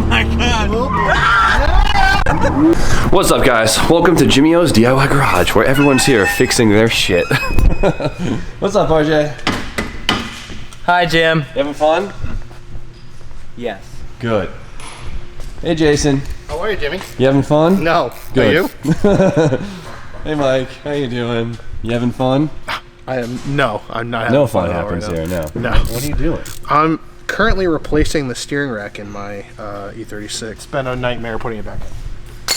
my god. What's up, guys? Welcome to Jimmy O's DIY Garage, where everyone's here fixing their shit. What's up, Rjay? Hi, Jim. You having fun? Yes. Good. Hey, Jason. How are you, Jimmy? You having fun? No. Good. Are you? Hey, Mike. How you doing? You having fun? I am. No, I'm not. No having fun at all happens right here. No. No. What are you doing? I'm currently replacing the steering rack in my E36. It's been a nightmare putting it back in.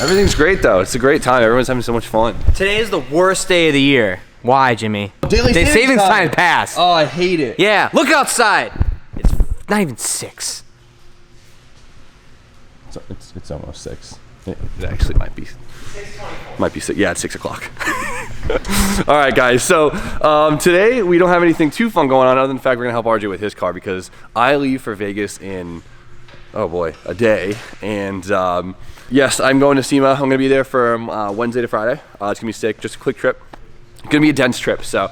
Everything's great though. It's a great time. Everyone's having so much fun. Today is the worst day of the year. Why, Jimmy? Daily savings time passed. Oh, I hate it. Yeah, look outside. It's not even 6. It's almost 6. It actually might be 6. Yeah, it's 6 o'clock. All right, guys. So today we don't have anything too fun going on other than the fact we're gonna help RJ with his car because I leave for Vegas in, oh boy, a day. And yes, I'm going to SEMA. I'm gonna be there from Wednesday to Friday. It's gonna be sick. Just a quick trip. It's gonna be a dense trip. So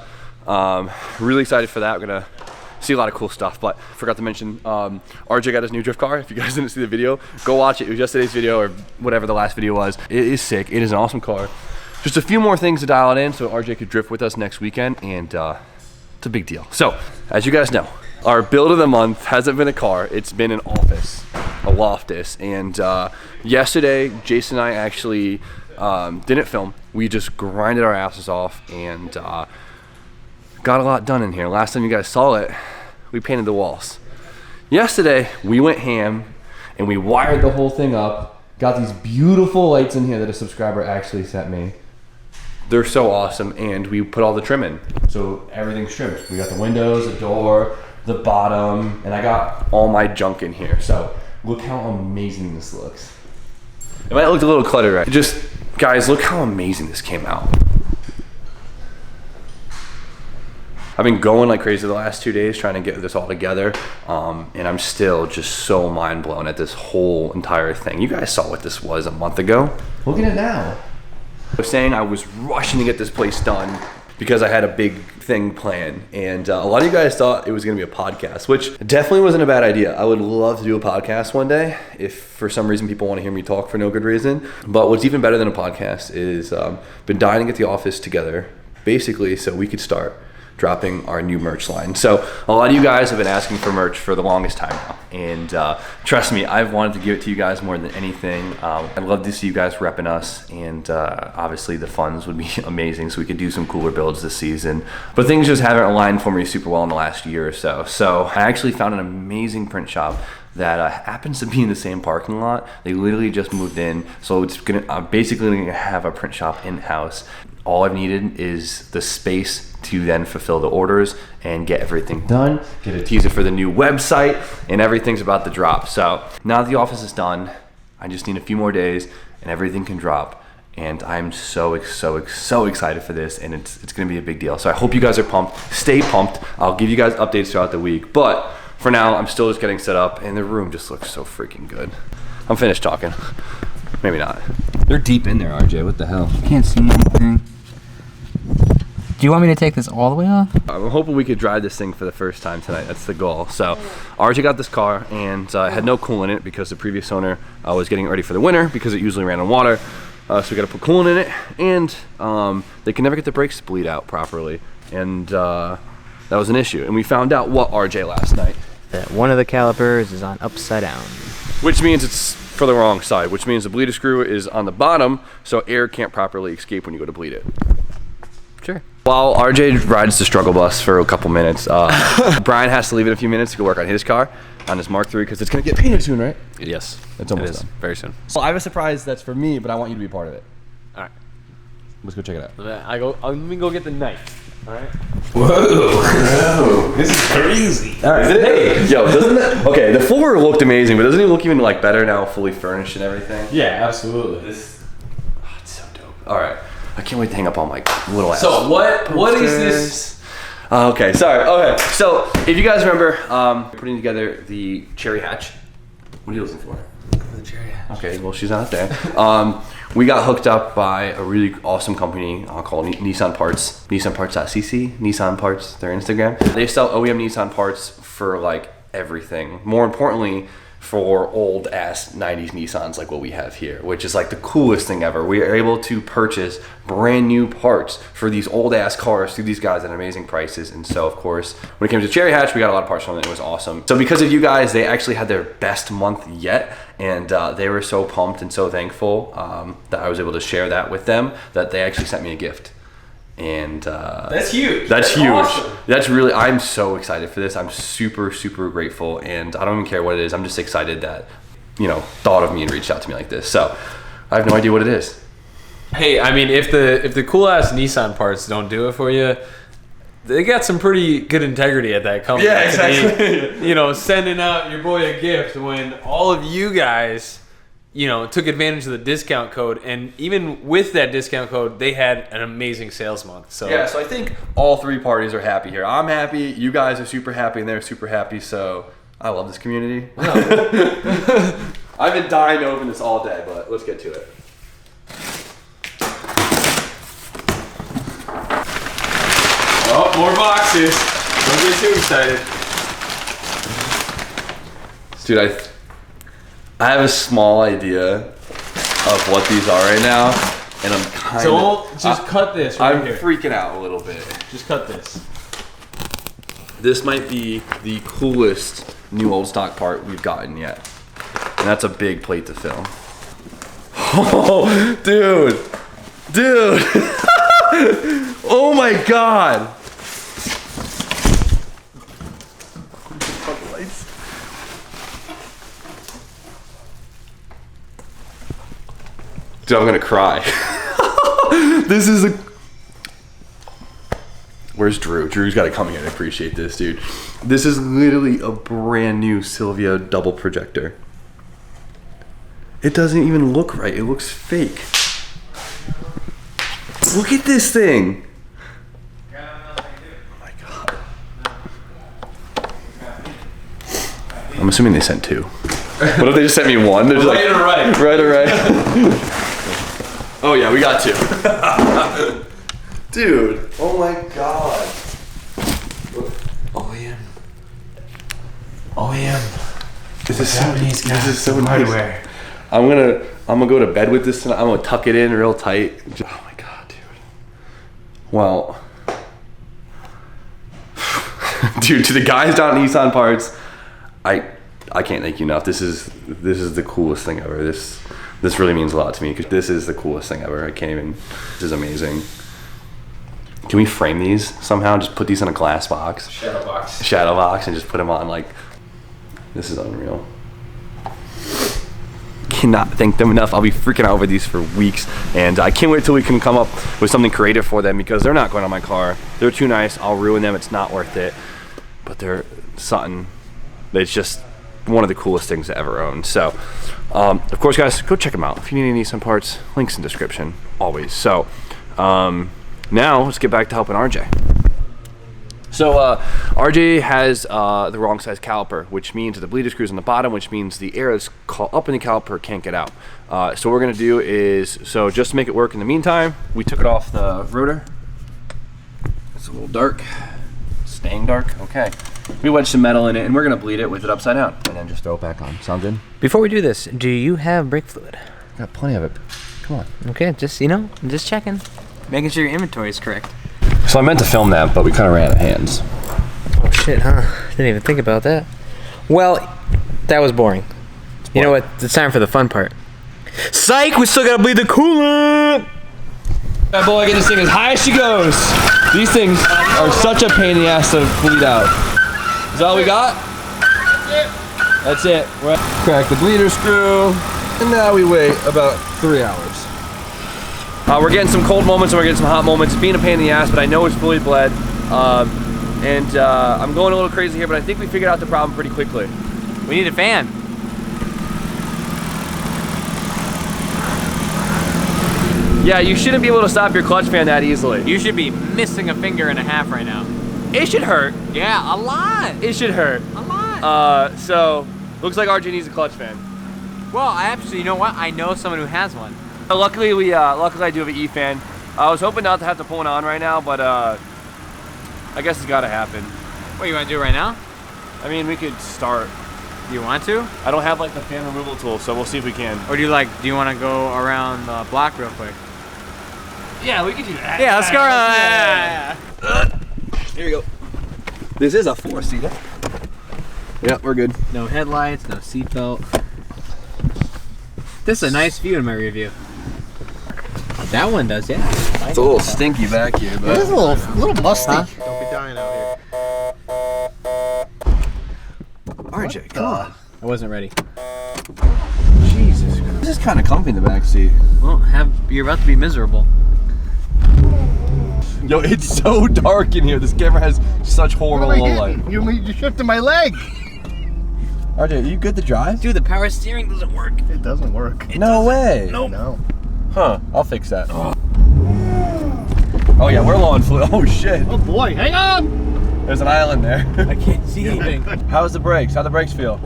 really excited for that. We're gonna see a lot of cool stuff, but forgot to mention RJ got his new drift car. If you guys didn't see the video, go watch it. It was yesterday's video or whatever the last video was. It is sick. It is an awesome car. Just a few more things to dial it in so RJ could drift with us next weekend, and it's a big deal. So as you guys know, our build of the month hasn't been a car. It's been an office, a Loftus. And yesterday, Jason and I actually didn't film. We just grinded our asses off and got a lot done in here. Last time you guys saw it, we painted the walls. Yesterday, we went ham and we wired the whole thing up. Got these beautiful lights in here that a subscriber actually sent me. They're so awesome, and we put all the trim in. So everything's trimmed. We got the windows, the door, the bottom, and I got all my junk in here. So look how amazing this looks. It might look a little cluttered, right? Just, guys, look how amazing this came out. I've been going like crazy the last 2 days trying to get this all together, and I'm still just so mind blown at this whole entire thing. You guys saw what this was a month ago. Look at it now. I was saying I was rushing to get this place done because I had a big thing planned, and a lot of you guys thought it was gonna be a podcast, which definitely wasn't a bad idea. I would love to do a podcast one day if for some reason people want to hear me talk for no good reason. But what's even better than a podcast is been dying to get the office together, basically so we could start dropping our new merch line. So a lot of you guys have been asking for merch for the longest time now, and trust me, I've wanted to give it to you guys more than anything. I'd love to see you guys repping us, and obviously the funds would be amazing so we could do some cooler builds this season, but things just haven't aligned for me super well in the last year or so. So I actually found an amazing print shop that happens to be in the same parking lot. They literally just moved in, so it's gonna basically gonna have a print shop in-house. All I've needed is the space to then fulfill the orders and get everything done, get a teaser for the new website, and everything's about to drop. So now that the office is done, I just need a few more days and everything can drop. And I'm so excited for this, and it's gonna be a big deal. So I hope you guys are pumped. Stay pumped. I'll give you guys updates throughout the week, but for now, I'm still just getting set up, and the room just looks so freaking good. I'm finished talking. Maybe not. They're deep in there, RJ. What the hell? Can't see anything. Do you want me to take this all the way off? I'm hoping we could drive this thing for the first time tonight. That's the goal. So RJ got this car and had no coolant in it because the previous owner was getting it ready for the winter because it usually ran on water. So we got to put coolant in it, and they can never get the brakes to bleed out properly. And that was an issue. And we found out what, RJ, last night? That one of the calipers is on upside down. Which means it's for the wrong side, which means the bleeder screw is on the bottom, so air can't properly escape when you go to bleed it. Sure. While RJ rides the struggle bus for a couple minutes, Brian has to leave in a few minutes to go work on his car, on his Mark III, because it's going to get painted soon, right? Yes. It's almost done. Very soon. So I have a surprise that's for me, but I want you to be part of it. All right. Let's go check it out. Let me go get the knife. All right. Whoa. This is crazy. All right. Hey, yo, doesn't it? Okay, the floor looked amazing, but doesn't it look even like better now, fully furnished and everything? Yeah, absolutely. It's so dope. All right. I can't wait to hang up all my little ass. So what is this? Okay, sorry. Okay, so if you guys remember putting together the cherry hatch. What are you looking for? The cherry hatch. Okay, well, she's not there. We got hooked up by a really awesome company called Nissan Parts. NissanParts.cc, Nissan Parts, their Instagram. They sell OEM Nissan parts for like everything. More importantly, for old ass 90s Nissans like what we have here, which is like the coolest thing ever. We are able to purchase brand new parts for these old ass cars through these guys at amazing prices. And so of course, when it came to Cherry Hatch, we got a lot of parts from it. It was awesome. So because of you guys, they actually had their best month yet. And they were so pumped and so thankful that I was able to share that with them, that they actually sent me a gift. And That's huge. That's huge. Awesome. That's really, I'm so excited for this. I'm super, super grateful. And I don't even care what it is. I'm just excited that, you know, thought of me and reached out to me like this. So I have no idea what it is. Hey, I mean, if the cool ass Nissan parts don't do it for you, they got some pretty good integrity at that company. Yeah, exactly. To be, you know, sending out your boy a gift when all of you guys, you know, took advantage of the discount code, and even with that discount code, they had an amazing sales month. So Yeah, so I think all three parties are happy here. I'm happy, you guys are super happy, and they're super happy. So I love this community. I've been dying to open this all day, but let's get to it. oh, more boxes. Don't get too excited. Dude, I have a small idea of what these are right now, and I'm kind So of... just cut this right I'm here. freaking out a little bit. Just cut this. This might be the coolest new old stock part we've gotten yet. And that's a big plate to fill. Oh, dude. Dude. Oh my God. Dude, I'm gonna cry. This is a... Where's Drew? Drew's got to come here and appreciate this, dude. This is literally a brand new Silvia double projector. It doesn't even look right. It looks fake. Look at this thing. Oh my God. I'm assuming they sent two. What if they just sent me one? They're just Right or right? Right or right? Oh yeah, we got two. Dude, oh my God. OEM. OEM. This is so Japanese This is so nice. hardware. I'm gonna go to bed with this tonight. I'm gonna tuck it in real tight. Oh my God, dude. Well, dude, to the guys down at Nissan Parts, I can't thank you enough. This is the coolest thing ever. This really means a lot to me because this is the coolest thing ever. I can't even. This is amazing. Can we frame these somehow? Just put these in a glass box. Shadow box. And just put them on like. This is unreal. Cannot thank them enough. I'll be freaking out over these for weeks, and I can't wait till we can come up with something creative for them because they're not going on my car. They're too nice. I'll ruin them. It's not worth it. But they're something. It's just one of the coolest things to ever own. So, of course, guys, go check them out. If you need any Nissan parts, links in description, always. So, now let's get back to helping RJ. So RJ has the wrong size caliper, which means the bleeder screws on the bottom, which means the air that's up in the caliper can't get out. So what we're gonna do is, so just to make it work in the meantime, we took it off the rotor. It's a little dark, staying dark, okay. We wedged some metal in it and we're gonna bleed it with it upside down and then just throw it back on. Sound good? Before we do this, do you have brake fluid? Got plenty of it. Come on. Okay, just, you know, just checking. Making sure your inventory is correct. So I meant to film that, but we kind of ran out of hands. Oh shit, huh? Didn't even think about that. Well, that was boring. You know what? It's time for the fun part. Psych! We still gotta bleed the coolant! That boy, get this thing as high as she goes. These things are such a pain in the ass to bleed out. Is that all we got? That's it. Crack the bleeder screw, and now we wait about 3 hours. We're getting some cold moments and we're getting some hot moments. It's being a pain in the ass, but I know it's fully bled. I'm going a little crazy here, but I think we figured out the problem pretty quickly. We need a fan. Yeah, you shouldn't be able to stop your clutch fan that easily. You should be missing a finger and a half right now. It should hurt. Yeah, a lot. It should hurt. A lot. So, looks like RJ needs a clutch fan. Well, I actually, you know what? I know someone who has one. Luckily I do have an E-fan. I was hoping not to have to pull it on right now, but I guess it's gotta happen. What, you wanna do it right now? I mean, we could start. Do you want to? I don't have like the fan removal tool, so we'll see if we can. Or do you want to go around the block real quick? Yeah, we can do that. Yeah, let's go around. Here we go. This is a 4-seater. Yep, we're good. No headlights, no seatbelt. This is a nice view in my review. That one does, yeah. It's a little stinky back here, but It is a little musty. Don't be dying out here. RJ, come on. I wasn't ready. Jesus Christ. This is kind of comfy in the back seat. Well, you're about to be miserable. Yo, it's so dark in here. This camera has such horrible What am I low light. hitting? You shifted my leg. RJ, are you good to drive? Dude, the power steering doesn't work. It doesn't work. No way. No. Huh, I'll fix that. Oh yeah, we're low on fluid. Oh shit. Oh boy, hang on. There's an island there. I can't see anything. How's the brakes? How'd the brakes feel?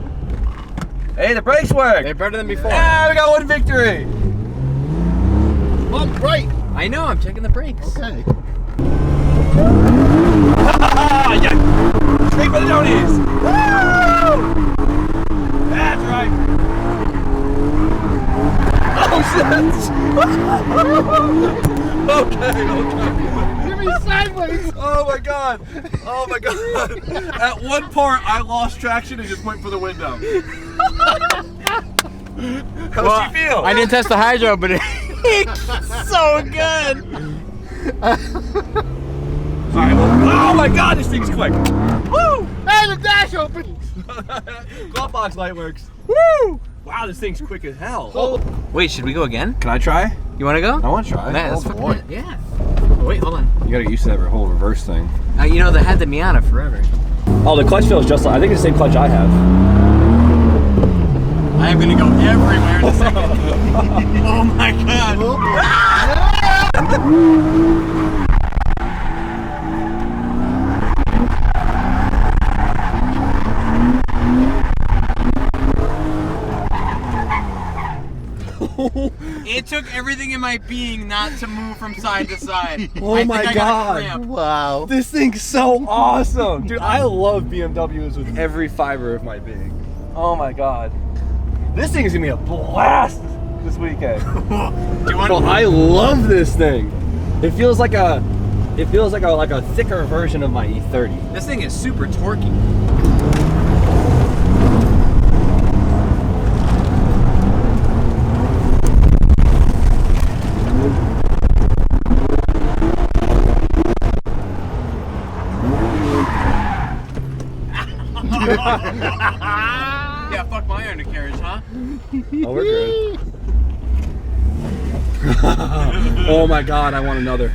Hey, the brakes work! They're better than before. Yeah, we got one victory! Bump right. I know, I'm checking the brakes. Okay. Yeah! Straight for the Johnnies! Woo! That's right! Oh shit! Okay. Give me sideways. Oh my god! Oh my god! At one part, I lost traction and just went for the window. How does she feel? I didn't test the hydro, but it's so good. Alright, well, oh my god, this thing's quick! Woo! Hey, the dash open. Glove box light works. Woo! Wow, this thing's quick as hell. Oh. Wait, should we go again? Can I try? You want to go? I want to try. Man, Oh, that's boy. fucking, yeah. Oh, wait, hold on. You gotta get used to that whole reverse thing. You know, they had the Miata forever. Oh, the clutch feels just like, I think it's the same clutch I have. I am gonna go everywhere in a second. Oh my god. It took everything in my being not to move from side to side. Oh my god. Wow. This thing's so awesome. Dude, I love BMWs with every fiber of my being. Oh my god. This thing is gonna be a blast this weekend. Do you want Bro, I love this thing. It feels like a thicker version of my E30. This thing is super torquey. Yeah, fuck my undercarriage, huh? Oh, we're good. Oh my god, I want another.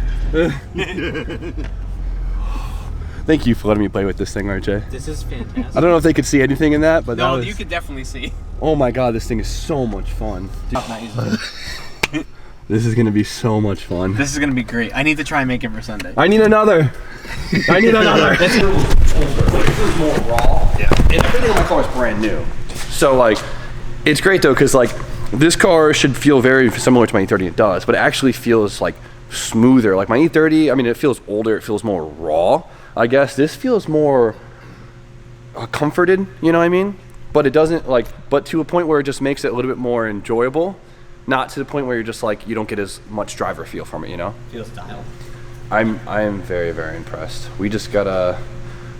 Thank you for letting me play with this thing, Rjay. This is fantastic. I don't know if they could see anything in that, but that No, was, you could definitely see. oh my god, this thing is so much fun. Dude, Not easy. this is gonna be so much fun. This is gonna be great. I need to try and make it for Sunday. I need another. I need another. This is more raw. Yeah. And everything on my car is brand new. So like, it's great though, cause like, this car should feel very similar to my E30. It does, but it actually feels like smoother. Like my E30, I mean, it feels older. It feels more raw. I guess this feels more comforted. You know what I mean? But it doesn't but to a point where it just makes it a little bit more enjoyable. Not to the point where you're just like, you don't get as much driver feel from it, you know? Feels style. I am very, very impressed. We just gotta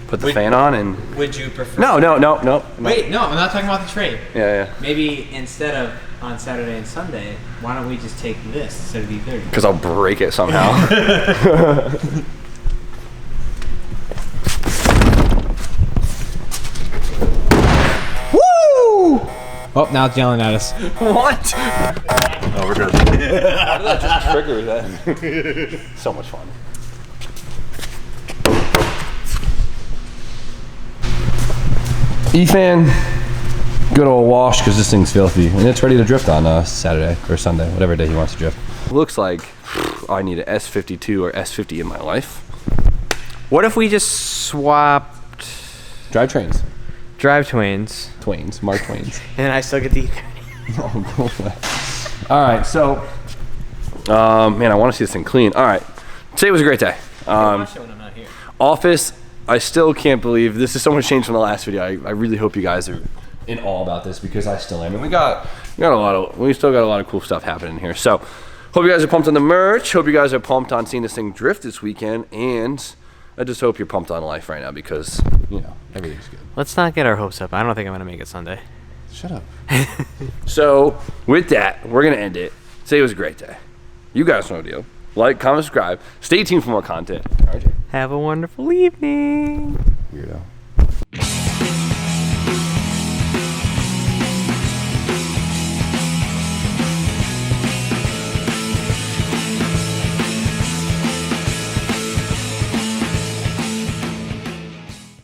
put the fan on and... Would you prefer? No. Wait, no, I'm not talking about the trade. Yeah. Maybe instead of on Saturday and Sunday, why don't we just take this instead of the 30? Because I'll break it somehow. Woo! Oh, now it's yelling at us. What? Oh, we're good. Why did that just trigger that? So much fun. E-fan, good old wash because this thing's filthy. And it's ready to drift on Saturday or Sunday, whatever day he wants to drift. Looks like I need an S52 or S50 in my life. What if we just swapped Drivetrains. drivetrains, Mark Twains. and I still get the All right, so, man, I want to see this thing clean. All right, today was a great day. watch it when I'm not here. Office, I still can't believe this is so much change from the last video. I really hope you guys are in awe about this because I still am. And we still got a lot of cool stuff happening here. So hope you guys are pumped on the merch. Hope you guys are pumped on seeing this thing drift this weekend. And I just hope you're pumped on life right now because, everything's good. Let's not get our hopes up. I don't think I'm going to make it Sunday. Shut up. So with that, we're going to end it. Say it was a great day. You guys know the deal. Like, comment, subscribe. Stay tuned for more content. Rjay. Have a wonderful evening. Weirdo.